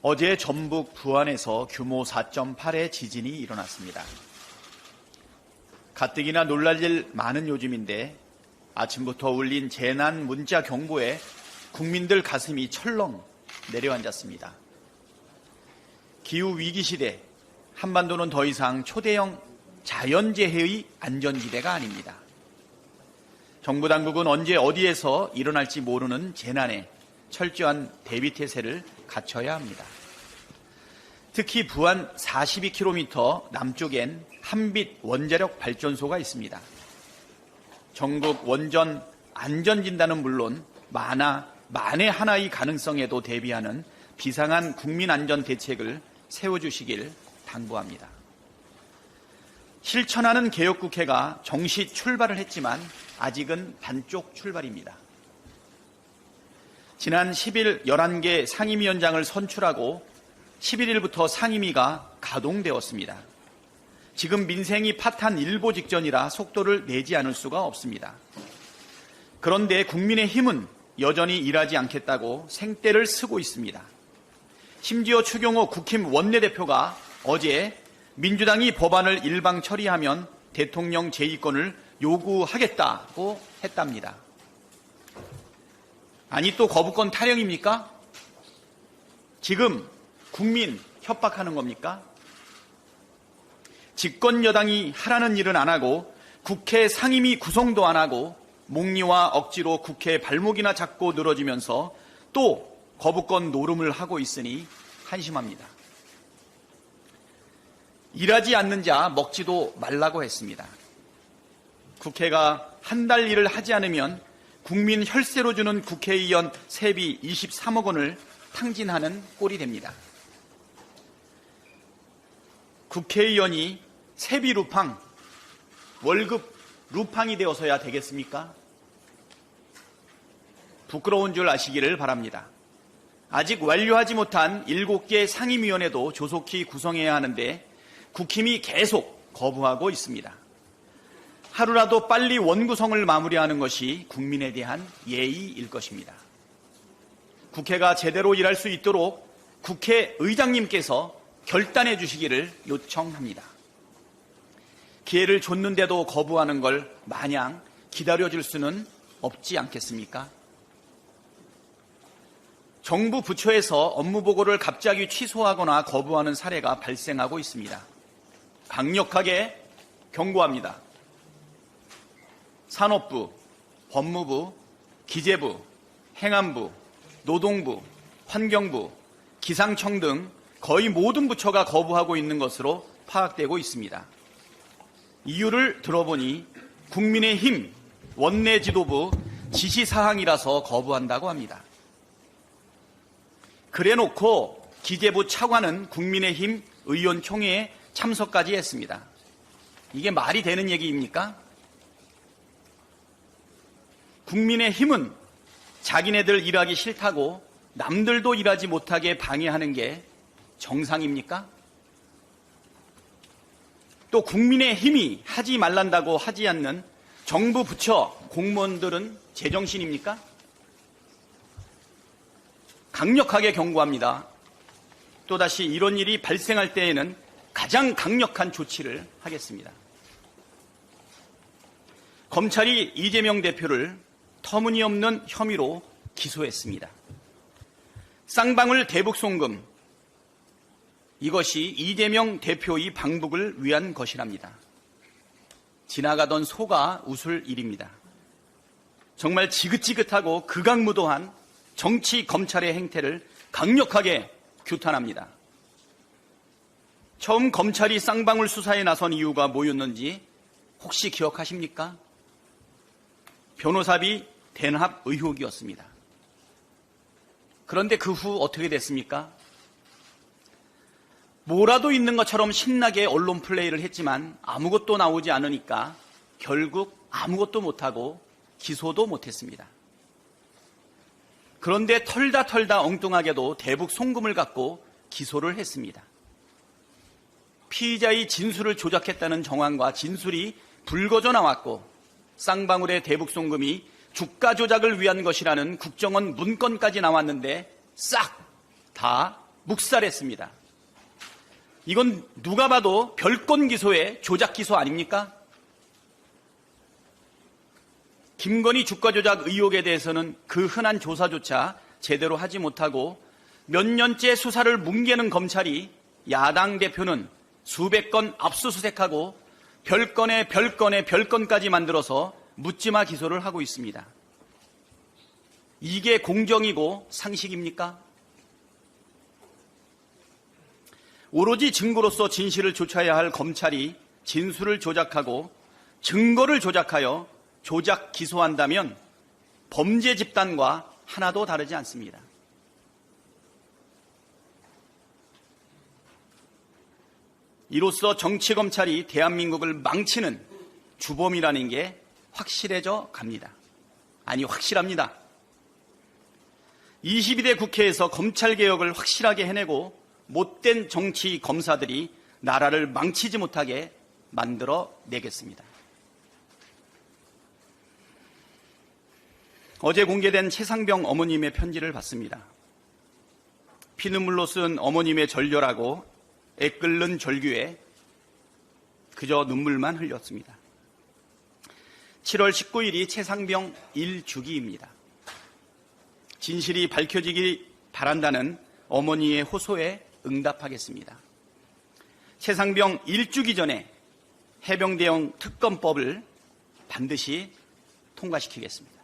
어제 전북 부안에서 규모 4.8의 지진이 일어났습니다. 가뜩이나 놀랄 일 많은 요즘인데 아침부터 울린 재난 문자 경보에 국민들 가슴이 철렁 내려앉았습니다. 기후위기 시대, 한반도는 더 이상 초대형 자연재해의 안전지대가 아닙니다. 정부 당국은 언제 어디에서 일어날지 모르는 재난에 철저한 대비태세를 갖춰야 합니다. 특히 부안 42km 남쪽엔 한빛 원자력 발전소가 있습니다. 전국 원전 안전진단은 물론 만에 하나의 가능성에도 대비하는 비상한 국민안전 대책을 세워주시길 당부합니다. 실천하는 개혁국회가 정시 출발을 했지만 아직은 반쪽 출발입니다. 지난 10일 11개 상임위원장을 선출하고 11일부터 상임위가 가동되었습니다. 지금 민생이 파탄 일보 직전이라 속도를 내지 않을 수가 없습니다. 그런데 국민의힘은 여전히 일하지 않겠다고 생떼를 쓰고 있습니다. 심지어 추경호 국힘 원내대표가 어제 민주당이 법안을 일방 처리하면 대통령 재임권을 요구하겠다고 했답니다. 아니 또 거부권 타령입니까? 지금 국민 협박하는 겁니까? 집권 여당이 하라는 일은 안 하고 국회 상임위 구성도 안 하고 목리와 억지로 국회 발목이나 잡고 늘어지면서 또 거부권 노름을 하고 있으니 한심합니다. 일하지 않는 자 먹지도 말라고 했습니다. 국회가 한 달 일을 하지 않으면 국민 혈세로 주는 국회의원 세비 23억 원을 탕진하는 꼴이 됩니다. 국회의원이 세비 루팡, 월급 루팡이 되어서야 되겠습니까? 부끄러운 줄 아시기를 바랍니다. 아직 완료하지 못한 7개 상임위원회도 조속히 구성해야 하는데 국힘이 계속 거부하고 있습니다. 하루라도 빨리 원구성을 마무리하는 것이 국민에 대한 예의일 것입니다. 국회가 제대로 일할 수 있도록 국회의장님께서 결단해 주시기를 요청합니다. 기회를 줬는데도 거부하는 걸 마냥 기다려줄 수는 없지 않겠습니까? 정부 부처에서 업무 보고를 갑자기 취소하거나 거부하는 사례가 발생하고 있습니다. 강력하게 경고합니다. 산업부, 법무부, 기재부, 행안부, 노동부, 환경부, 기상청 등 거의 모든 부처가 거부하고 있는 것으로 파악되고 있습니다. 이유를 들어보니 국민의힘 원내 지도부 지시사항이라서 거부한다고 합니다. 그래놓고 기재부 차관은 국민의힘 의원총회에 참석까지 했습니다. 이게 말이 되는 얘기입니까? 국민의힘은 자기네들 일하기 싫다고 남들도 일하지 못하게 방해하는 게 정상입니까? 또 국민의힘이 하지 말란다고 하지 않는 정부 부처 공무원들은 제정신입니까? 강력하게 경고합니다. 또다시 이런 일이 발생할 때에는 가장 강력한 조치를 하겠습니다. 검찰이 이재명 대표를 터무니없는 혐의로 기소했습니다. 쌍방울 대북 송금, 이것이 이재명 대표의 방북을 위한 것이랍니다. 지나가던 소가 웃을 일입니다. 정말 지긋지긋하고 극악무도한 정치 검찰의 행태를 강력하게 규탄합니다. 처음 검찰이 쌍방울 수사에 나선 이유가 뭐였는지 혹시 기억하십니까? 변호사비 대납 의혹이었습니다. 그런데 그 후 어떻게 됐습니까? 뭐라도 있는 것처럼 신나게 언론 플레이를 했지만 아무것도 나오지 않으니까 결국 아무것도 못하고 기소도 못했습니다. 그런데 털다 엉뚱하게도 대북 송금을 갖고 기소를 했습니다. 피의자의 진술을 조작했다는 정황과 진술이 불거져 나왔고 쌍방울의 대북 송금이 주가 조작을 위한 것이라는 국정원 문건까지 나왔는데 싹 다 묵살했습니다. 이건 누가 봐도 별건 기소의 조작 기소 아닙니까? 김건희 주가 조작 의혹에 대해서는 그 흔한 조사조차 제대로 하지 못하고 몇 년째 수사를 뭉개는 검찰이 야당 대표는 수백 건 압수수색하고 별건에 별건에 별건까지 만들어서 묻지마 기소를 하고 있습니다. 이게 공정이고 상식입니까? 오로지 증거로서 진실을 조사해야 할 검찰이 진술을 조작하고 증거를 조작하여 조작 기소한다면 범죄 집단과 하나도 다르지 않습니다. 이로써 정치검찰이 대한민국을 망치는 주범이라는 게 확실해져 갑니다. 아니, 확실합니다. 22대 국회에서 검찰개혁을 확실하게 해내고 못된 정치 검사들이 나라를 망치지 못하게 만들어 내겠습니다. 어제 공개된 최상병 어머님의 편지를 봤습니다. 피눈물로 쓴 어머님의 절절하고 애끓는 절규에 그저 눈물만 흘렸습니다. 7월 19일이 최상병 1주기입니다. 진실이 밝혀지기 바란다는 어머니의 호소에 응답하겠습니다. 최상병 1주기 전에 해병대형 특검법을 반드시 통과시키겠습니다.